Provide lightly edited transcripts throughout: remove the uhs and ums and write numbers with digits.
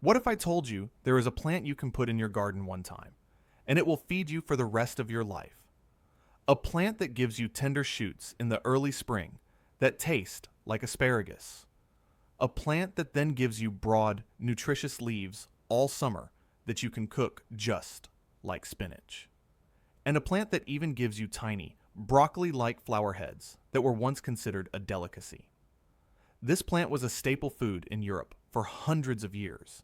What if I told you there is a plant you can put in your garden one time, and it will feed you for the rest of your life? A plant that gives you tender shoots in the early spring that taste like asparagus. A plant that then gives you broad, nutritious leaves all summer that you can cook just like spinach. And a plant that even gives you tiny, broccoli-like flower heads that were once considered a delicacy. This plant was a staple food in Europe for hundreds of years.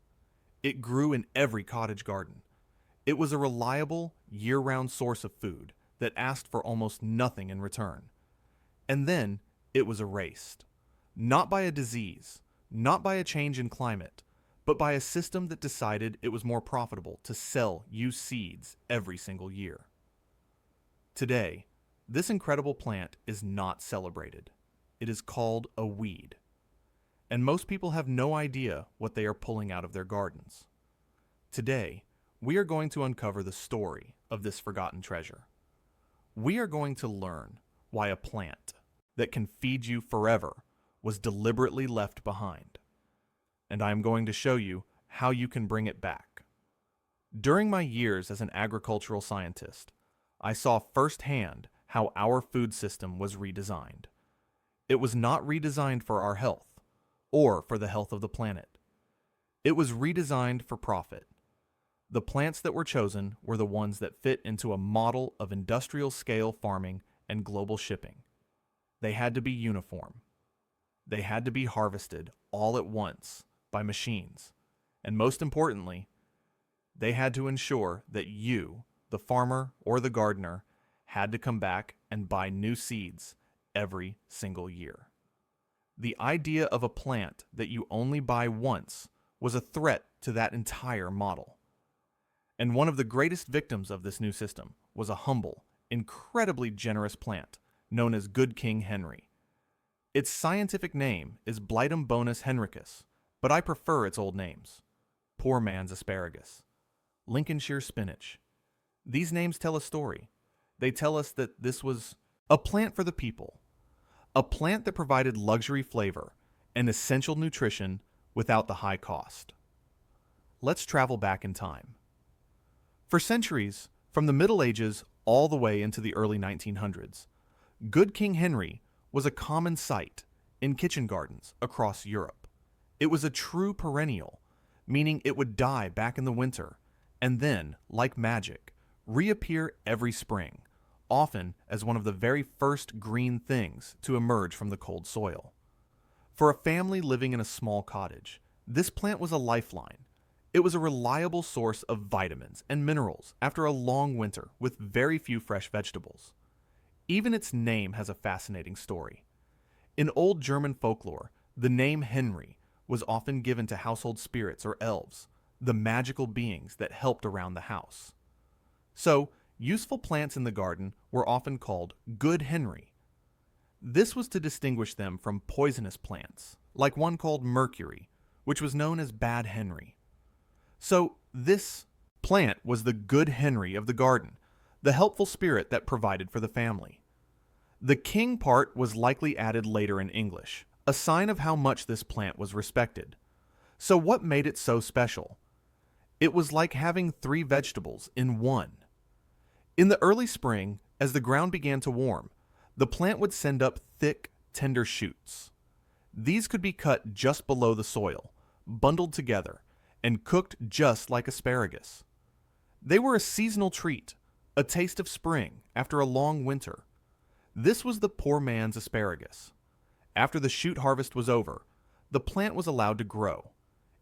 It grew in every cottage garden. It was a reliable, year-round source of food that asked for almost nothing in return. And then it was erased. Not by a disease, not by a change in climate, but by a system that decided it was more profitable to sell used seeds every single year. Today, this incredible plant is not celebrated. It is called a weed. And most people have no idea what they are pulling out of their gardens. Today, we are going to uncover the story of this forgotten treasure. We are going to learn why a plant that can feed you forever was deliberately left behind. And I am going to show you how you can bring it back. During my years as an agricultural scientist, I saw firsthand how our food system was redesigned. It was not redesigned for our health or for the health of the planet. It was redesigned for profit. The plants that were chosen were the ones that fit into a model of industrial-scale farming and global shipping. They had to be uniform. They had to be harvested all at once by machines. And most importantly, they had to ensure that you, the farmer or the gardener, had to come back and buy new seeds every single year. The idea of a plant that you only buy once was a threat to that entire model. And one of the greatest victims of this new system was a humble, incredibly generous plant known as Good King Henry. Its scientific name is Blightum bonus henricus, but I prefer its old names. Poor man's asparagus, Lincolnshire spinach. These names tell a story. They tell us that this was a plant for the people, a plant that provided luxury flavor and essential nutrition without the high cost. Let's travel back in time. For centuries, from the Middle Ages all the way into the early 1900s, Good King Henry was a common sight in kitchen gardens across Europe. It was a true perennial, meaning it would die back in the winter and then, like magic, reappear every spring, often as one of the very first green things to emerge from the cold soil. For a family living in a small cottage, this plant was a lifeline. It was a reliable source of vitamins and minerals after a long winter with very few fresh vegetables. Even its name has a fascinating story. In old German folklore, the name Henry was often given to household spirits or elves, the magical beings that helped around the house. So, useful plants in the garden were often called Good Henry. This was to distinguish them from poisonous plants, like one called Mercury, which was known as Bad Henry. So, this plant was the Good Henry of the garden, the helpful spirit that provided for the family. The king part was likely added later in English, a sign of how much this plant was respected. So what made it so special? It was like having 3 vegetables in one. In the early spring, as the ground began to warm, the plant would send up thick, tender shoots. These could be cut just below the soil, bundled together, and cooked just like asparagus. They were a seasonal treat, a taste of spring after a long winter. This was the poor man's asparagus. After the shoot harvest was over, the plant was allowed to grow.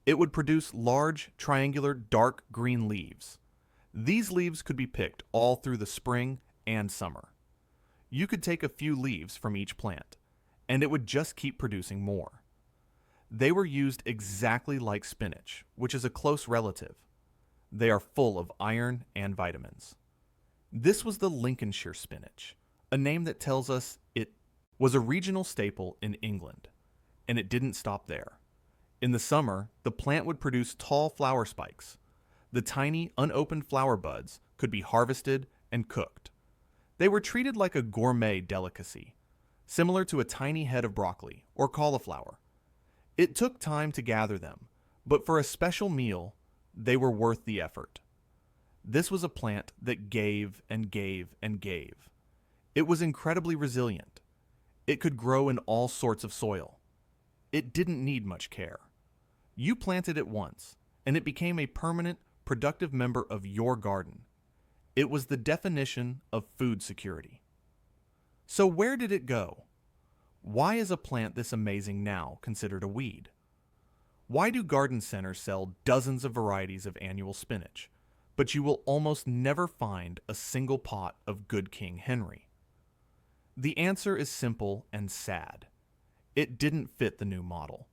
It would produce large, triangular, dark green leaves. These leaves could be picked all through the spring and summer. You could take a few leaves from each plant, and it would just keep producing more. They were used exactly like spinach, which is a close relative. They are full of iron and vitamins. This was the Lincolnshire spinach, a name that tells us it was a regional staple in England, and it didn't stop there. In the summer, the plant would produce tall flower spikes. The tiny, unopened flower buds could be harvested and cooked. They were treated like a gourmet delicacy, similar to a tiny head of broccoli or cauliflower. It took time to gather them, But for a special meal, they were worth the effort. This was a plant that gave and gave and gave. It was incredibly resilient. It could grow in all sorts of soil. It didn't need much care. You planted it once, and it became a permanent, productive member of your garden. It was the definition of food security. So where did it go? Why is a plant this amazing now considered a weed? Why do garden centers sell dozens of varieties of annual spinach, but you will almost never find a single pot of Good King Henry? The answer is simple and sad. It didn't fit the new model.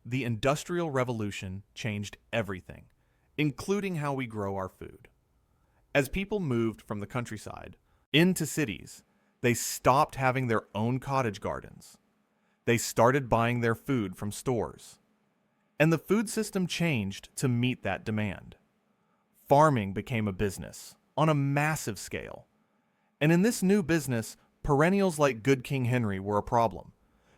The Industrial Revolution changed everything, including how we grow our food. As people moved from the countryside into cities, they stopped having their own cottage gardens. They started buying their food from stores. And the food system changed to meet that demand. Farming became a business on a massive scale. And in this new business, perennials like Good King Henry were a problem.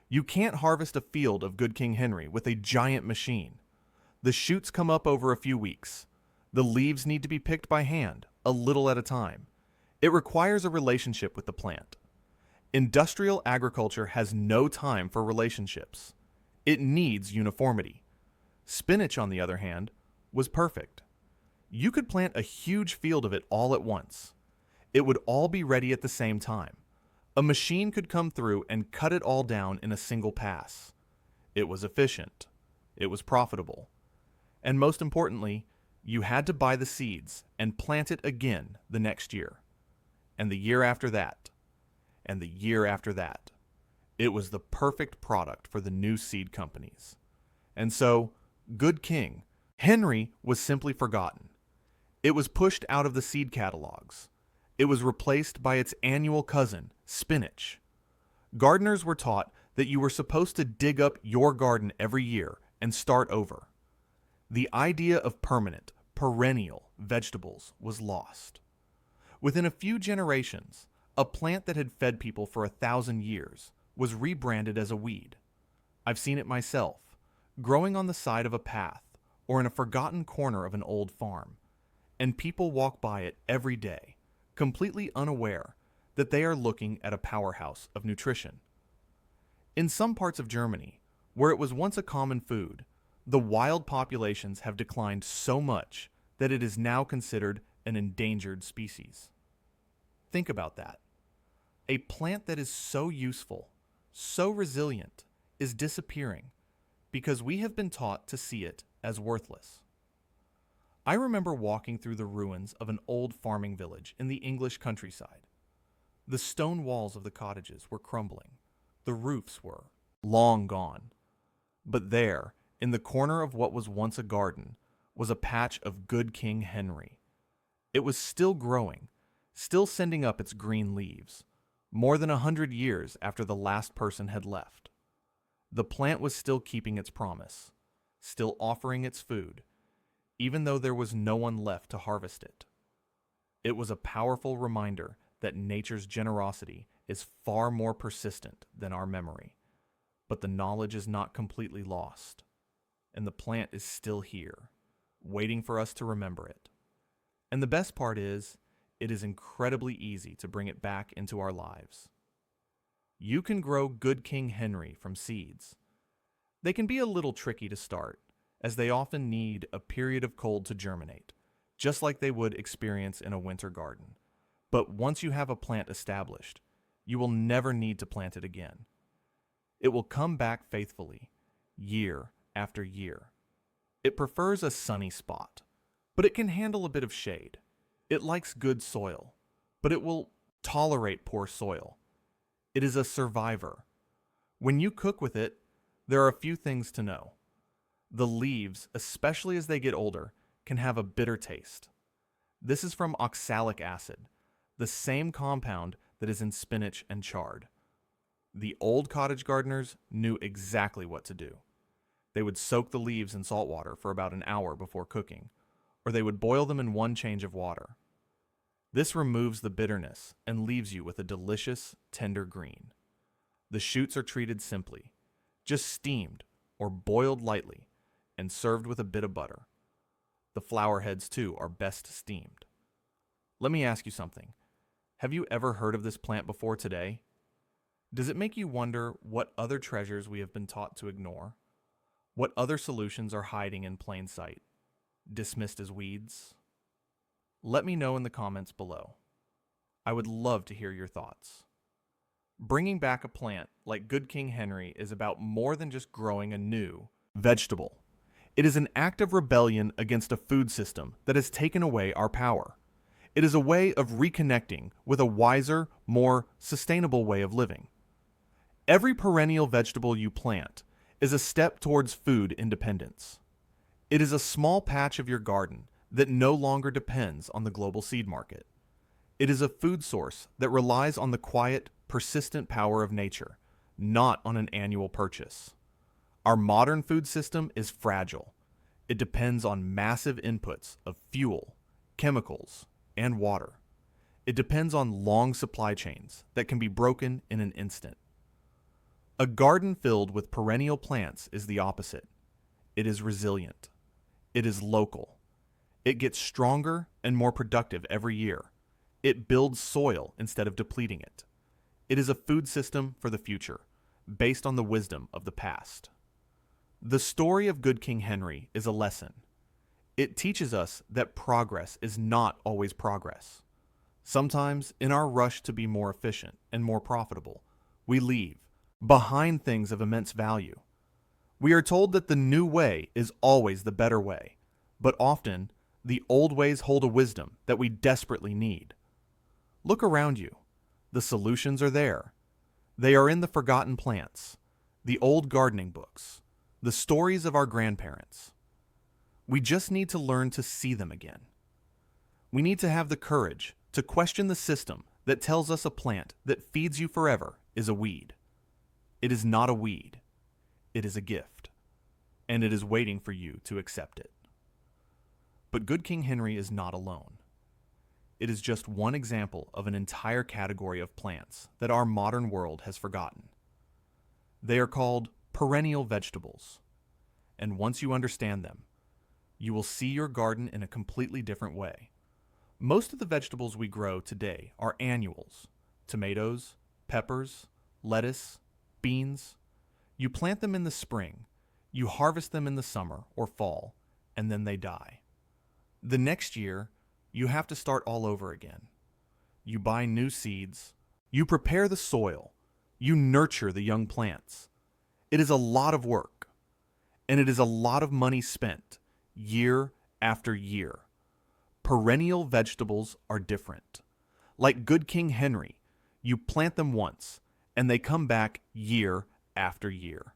You can't harvest a field of Good King Henry with a giant machine. The shoots come up over a few weeks. The leaves need to be picked by hand, a little at a time. It requires a relationship with the plant. Industrial agriculture has no time for relationships. It needs uniformity. Spinach, on the other hand, was perfect. You could plant a huge field of it all at once. It would all be ready at the same time. A machine could come through and cut it all down in a single pass. It was efficient. It was profitable. And most importantly, you had to buy the seeds and plant it again the next year. And the year after that. And the year after that. It was the perfect product for the new seed companies. And so, Good King Henry was simply forgotten. It was pushed out of the seed catalogs. It was replaced by its annual cousin, spinach. Gardeners were taught that you were supposed to dig up your garden every year and start over. The idea of permanent, perennial vegetables was lost. Within a few generations, a plant that had fed people for 1,000 years was rebranded as a weed. I've seen it myself, growing on the side of a path or in a forgotten corner of an old farm, and people walk by it every day, completely unaware that they are looking at a powerhouse of nutrition. In some parts of Germany, where it was once a common food, the wild populations have declined so much that it is now considered an endangered species. Think about that. A plant that is so useful, so resilient, is disappearing because we have been taught to see it as worthless. I remember walking through the ruins of an old farming village in the English countryside. The stone walls of the cottages were crumbling. The roofs were long gone. But there, in the corner of what was once a garden, was a patch of Good King Henry. It was still growing, still sending up its green leaves, more than 100 years after the last person had left. The plant was still keeping its promise, still offering its food, even though there was no one left to harvest it. It was a powerful reminder that nature's generosity is far more persistent than our memory, but the knowledge is not completely lost, and the plant is still here, waiting for us to remember it. And the best part is, it is incredibly easy to bring it back into our lives. You can grow Good King Henry from seeds. They can be a little tricky to start, as they often need a period of cold to germinate, just like they would experience in a winter garden. But once you have a plant established, you will never need to plant it again. It will come back faithfully, year after year. It prefers a sunny spot, but it can handle a bit of shade. It likes good soil, but it will tolerate poor soil. It is a survivor. When you cook with it, there are a few things to know. The leaves, especially as they get older, can have a bitter taste. This is from oxalic acid, the same compound that is in spinach and chard. The old cottage gardeners knew exactly what to do. They would soak the leaves in salt water for about an hour before cooking, or they would boil them in one change of water. This removes the bitterness and leaves you with a delicious, tender green. The shoots are treated simply, just steamed or boiled lightly, and served with a bit of butter. The flower heads, too, are best steamed. Let me ask you something. Have you ever heard of this plant before today? Does it make you wonder what other treasures we have been taught to ignore? What other solutions are hiding in plain sight, dismissed as weeds? Let me know in the comments below. I would love to hear your thoughts. Bringing back a plant like Good King Henry is about more than just growing a new vegetable. It is an act of rebellion against a food system that has taken away our power. It is a way of reconnecting with a wiser, more sustainable way of living. Every perennial vegetable you plant is a step towards food independence. It is a small patch of your garden that no longer depends on the global seed market. It is a food source that relies on the quiet, persistent power of nature, not on an annual purchase. Our modern food system is fragile. It depends on massive inputs of fuel, chemicals, and water. It depends on long supply chains that can be broken in an instant. A garden filled with perennial plants is the opposite. It is resilient. It is local. It gets stronger and more productive every year. It builds soil instead of depleting it. It is a food system for the future, based on the wisdom of the past. The story of Good King Henry is a lesson. It teaches us that progress is not always progress. Sometimes, in our rush to be more efficient and more profitable, we leave behind things of immense value. We are told that the new way is always the better way, but often, the old ways hold a wisdom that we desperately need. Look around you. The solutions are there. They are in the forgotten plants, the old gardening books, the stories of our grandparents. We just need to learn to see them again. We need to have the courage to question the system that tells us a plant that feeds you forever is a weed. It is not a weed. It is a gift, and it is waiting for you to accept it. But Good King Henry is not alone. It is just one example of an entire category of plants that our modern world has forgotten. They are called perennial vegetables, and once you understand them, you will see your garden in a completely different way. Most of the vegetables we grow today are annuals: tomatoes, peppers, lettuce, beans. You plant them in the spring, you harvest them in the summer or fall, and then they die. The next year, you have to start all over again. You buy new seeds, you prepare the soil, you nurture the young plants. It is a lot of work, and it is a lot of money spent year after year. Perennial vegetables are different. Like Good King Henry, you plant them once, and they come back year after year.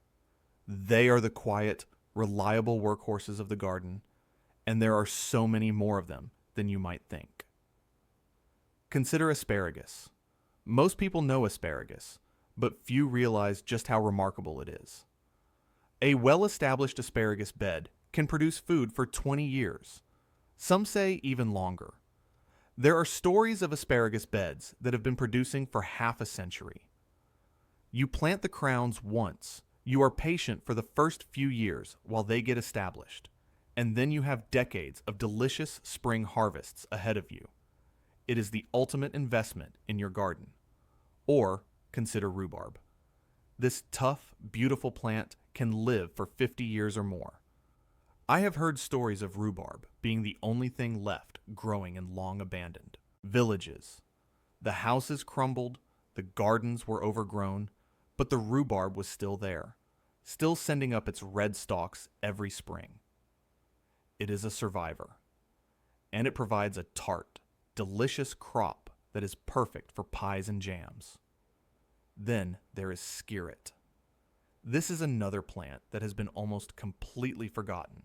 They are the quiet, reliable workhorses of the garden, and there are so many more of them than you might think. Consider asparagus. Most people know asparagus, but few realize just how remarkable it is. A well-established asparagus bed can produce food for 20 years. Some say even longer. There are stories of asparagus beds that have been producing for half a century. You plant the crowns once. You are patient for the first few years while they get established, and then you have decades of delicious spring harvests ahead of you. It is the ultimate investment in your garden. Or consider rhubarb. This tough, beautiful plant can live for 50 years or more. I have heard stories of rhubarb being the only thing left growing in long abandoned villages. The houses crumbled, the gardens were overgrown, but the rhubarb was still there, still sending up its red stalks every spring. It is a survivor, and it provides a tart, delicious crop that is perfect for pies and jams. Then there is skirret. This is another plant that has been almost completely forgotten.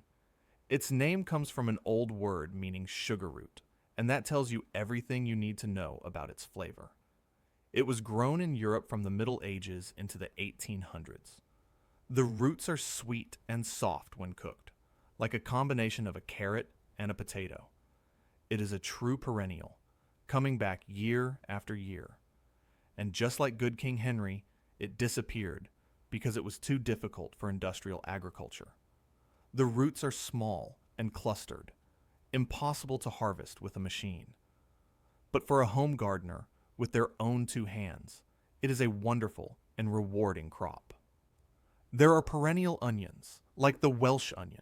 Its name comes from an old word meaning sugar root, and that tells you everything you need to know about its flavor. It was grown in Europe from the Middle Ages into the 1800s. The roots are sweet and soft when cooked, like a combination of a carrot and a potato. It is a true perennial, coming back year after year. And just like Good King Henry, it disappeared because it was too difficult for industrial agriculture. The roots are small and clustered, impossible to harvest with a machine. But for a home gardener with their own two hands, it is a wonderful and rewarding crop. There are perennial onions, like the Welsh onion,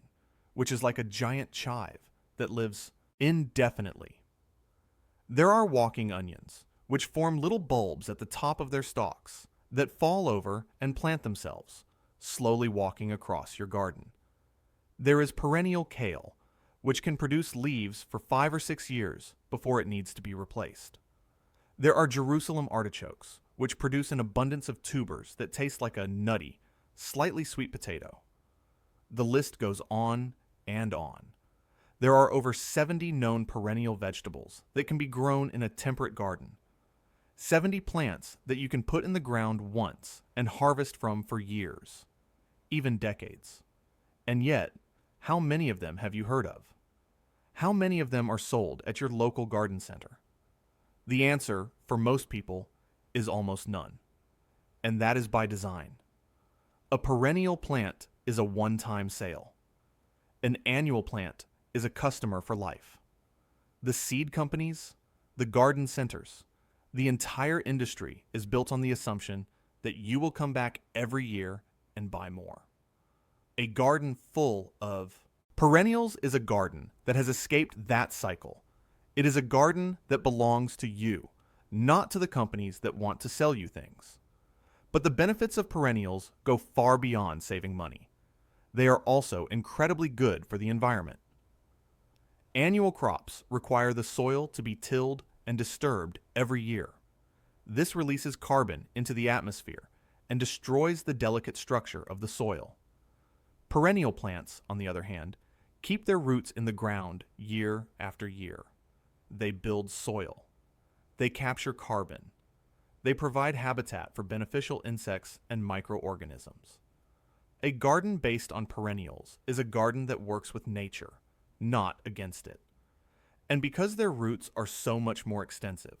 which is like a giant chive that lives indefinitely. There are walking onions, which form little bulbs at the top of their stalks that fall over and plant themselves, slowly walking across your garden. There is perennial kale, which can produce leaves for 5 or 6 years before it needs to be replaced. There are Jerusalem artichokes, which produce an abundance of tubers that taste like a nutty, slightly sweet potato. The list goes on and on. There are over 70 known perennial vegetables that can be grown in a temperate garden. 70 plants that you can put in the ground once and harvest from for years, even decades. And yet, how many of them have you heard of? How many of them are sold at your local garden center? The answer, for most people, is almost none. And that is by design. A perennial plant is a one-time sale. An annual plant is a customer for life. The seed companies, the garden centers, the entire industry is built on the assumption that you will come back every year and buy more. A garden full of perennials is a garden that has escaped that cycle. It is a garden that belongs to you, not to the companies that want to sell you things. But the benefits of perennials go far beyond saving money. They are also incredibly good for the environment. Annual crops require the soil to be tilled and disturbed every year. This releases carbon into the atmosphere and destroys the delicate structure of the soil. Perennial plants, on the other hand, keep their roots in the ground year after year. They build soil. They capture carbon. They provide habitat for beneficial insects and microorganisms. A garden based on perennials is a garden that works with nature, not against it. And because their roots are so much more extensive,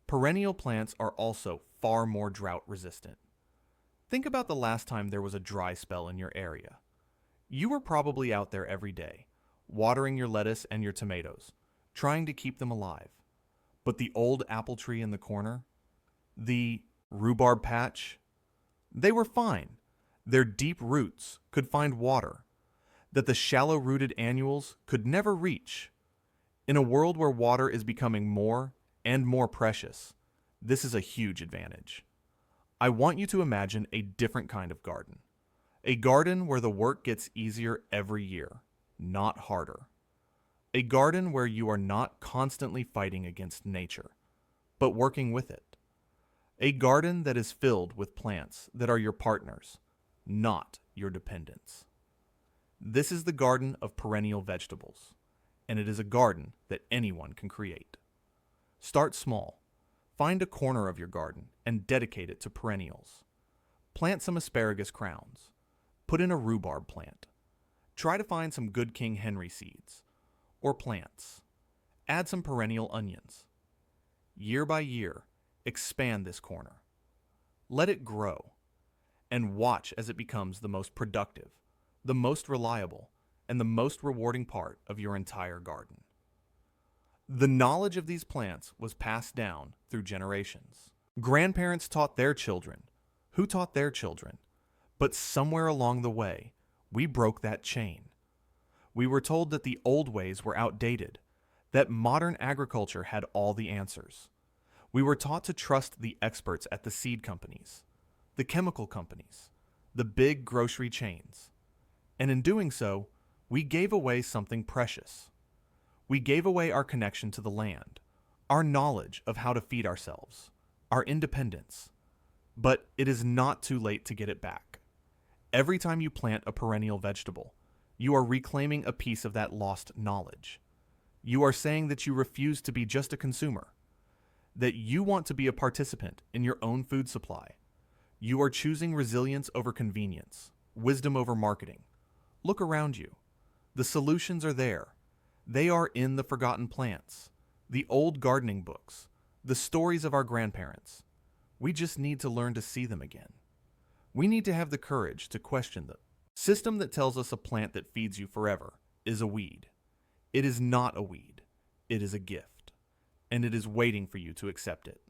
perennial plants are also far more drought resistant. Think about the last time there was a dry spell in your area. You were probably out there every day, watering your lettuce and your tomatoes, trying to keep them alive. But the old apple tree in the corner, the rhubarb patch, they were fine. Their deep roots could find water that the shallow-rooted annuals could never reach. In a world where water is becoming more and more precious, this is a huge advantage. I want you to imagine a different kind of garden. A garden where the work gets easier every year, not harder. A garden where you are not constantly fighting against nature, but working with it. A garden that is filled with plants that are your partners, not your dependents. This is the garden of perennial vegetables, and it is a garden that anyone can create. Start small. Find a corner of your garden and dedicate it to perennials. Plant some asparagus crowns. Put in a rhubarb plant. Try to find some good King Henry seeds or plants. Add some perennial onions. Year by year, expand this corner. Let it grow, and watch as it becomes the most productive, the most reliable, and the most rewarding part of your entire garden. The knowledge of these plants was passed down through generations. Grandparents taught their children, who taught their children, but somewhere along the way, we broke that chain. We were told that the old ways were outdated, that modern agriculture had all the answers. We were taught to trust the experts at the seed companies, the chemical companies, the big grocery chains. And in doing so, we gave away something precious. We gave away our connection to the land, our knowledge of how to feed ourselves, our independence. But it is not too late to get it back. Every time you plant a perennial vegetable, you are reclaiming a piece of that lost knowledge. You are saying that you refuse to be just a consumer, that you want to be a participant in your own food supply. You are choosing resilience over convenience, wisdom over marketing. Look around you. The solutions are there. They are in the forgotten plants, the old gardening books, the stories of our grandparents. We just need to learn to see them again. We need to have the courage to question them, system that tells us a plant that feeds you forever is a weed. It is not a weed. It is a gift, and it is waiting for you to accept it.